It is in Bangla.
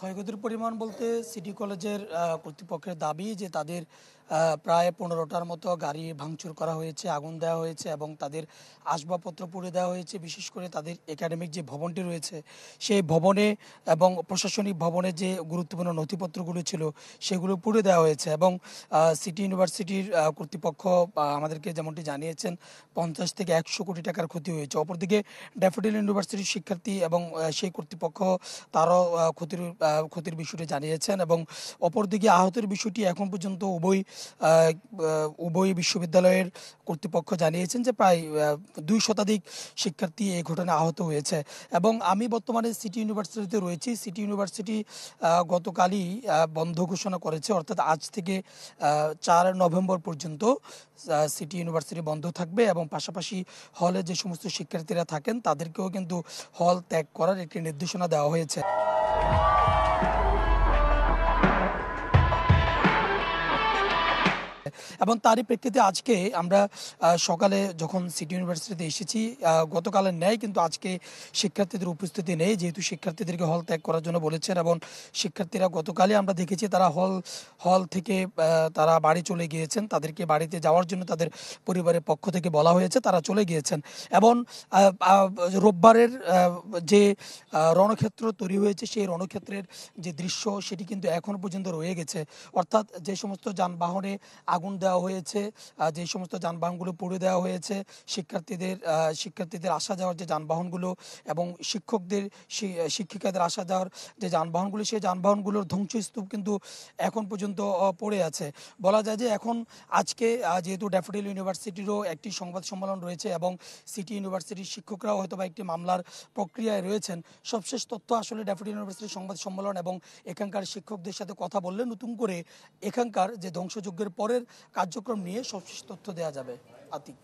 ক্ষয়ক্ষতির পরিমাণ বলতে সিটি কলেজের কর্তৃপক্ষের দাবি যে তাদের প্রায় 15টার মতো গাড়ি ভাঙচুর করা হয়েছে, আগুন দেওয়া হয়েছে এবং তাদের আসবাবপত্র পুড়ে দেওয়া হয়েছে। বিশেষ করে তাদের একাডেমিক যে ভবনটি রয়েছে সেই ভবনে এবং প্রশাসনিক ভবনে যে গুরুত্বপূর্ণ নথিপত্রগুলো ছিল সেগুলো পুড়ে দেওয়া হয়েছে এবং সিটি ইউনিভার্সিটির কর্তৃপক্ষ আমাদেরকে যেমনটি জানিয়েছেন 50 থেকে 100 কোটি টাকার ক্ষতি হয়েছে। অপরদিকে ড্যাফোডিল ইউনিভার্সিটির শিক্ষার্থী এবং সেই কর্তৃপক্ষ তারাও ক্ষতির বিষয়টি জানিয়েছেন এবং অপরদিকে আহতের বিষয়টি এখন পর্যন্ত উভয় বিশ্ববিদ্যালয়ের কর্তৃপক্ষ জানিয়েছেন যে প্রায় 2 শতাধিক শিক্ষার্থী এই ঘটনায় আহত হয়েছে। এবং আমি বর্তমানে সিটি ইউনিভার্সিটিতে রয়েছি। সিটি ইউনিভার্সিটি গতকালই বন্ধ ঘোষণা করেছে, অর্থাৎ আজ থেকে 4 নভেম্বর পর্যন্ত সিটি ইউনিভার্সিটি বন্ধ থাকবে এবং পাশাপাশি হলে যে সমস্ত শিক্ষার্থীরা থাকেন তাদেরকেও কিন্তু হল ত্যাগ করার একটি নির্দেশনা দেওয়া হয়েছে। এবং তারই প্রেক্ষিতে আজকে আমরা সকালে যখন সিটি ইউনিভার্সিটিতে এসেছি, গতকালের ন্যায় কিন্তু আজকে শিক্ষার্থীদের উপস্থিতি নেই, যেহেতু শিক্ষার্থীদেরকে হল ত্যাগ করার জন্য বলেছেন এবং শিক্ষার্থীরা গতকালই আমরা দেখেছি তারা হল থেকে তারা বাড়ি চলে গিয়েছেন। তাদেরকে বাড়িতে যাওয়ার জন্য তাদের পরিবারের পক্ষ থেকে বলা হয়েছে, তারা চলে গিয়েছেন। এবং রোববারের যে রণক্ষেত্র তৈরি হয়েছে সেই রণক্ষেত্রের যে দৃশ্য সেটি কিন্তু এখনো পর্যন্ত রয়ে গেছে। অর্থাৎ যে সমস্ত যানবাহনে আগুন দেওয়া হয়েছে, যে সমস্ত যানবাহনগুলো পুড়ে দেওয়া হয়েছে, শিক্ষার্থীদের আসা যাওয়ার যে যানবাহনগুলো এবং শিক্ষিকাদের আসা যাওয়ার যে যানবাহনগুলো, সেই যানবাহনগুলোর ধ্বংসস্তূপ কিন্তু এখন পর্যন্ত পড়ে আছে। বলা যায় যে এখন আজকে যেহেতু ড্যাফোডিল ইউনিভার্সিটিরও একটি সংবাদ সম্মেলন রয়েছে এবং সিটি ইউনিভার্সিটির শিক্ষকরাও হয়তোবা একটি মামলার প্রক্রিয়ায় রয়েছেন। সবশেষ তথ্য আসলে ড্যাফোডিল ইউনিভার্সিটির সংবাদ সম্মেলন এবং এখানকার শিক্ষকদের সাথে কথা বললে নতুন করে এখানকার যে ধ্বংসযজ্ঞের পরের কার্যক্রম নিয়ে সবশেষ তথ্য দেওয়া যাবে। আতিক।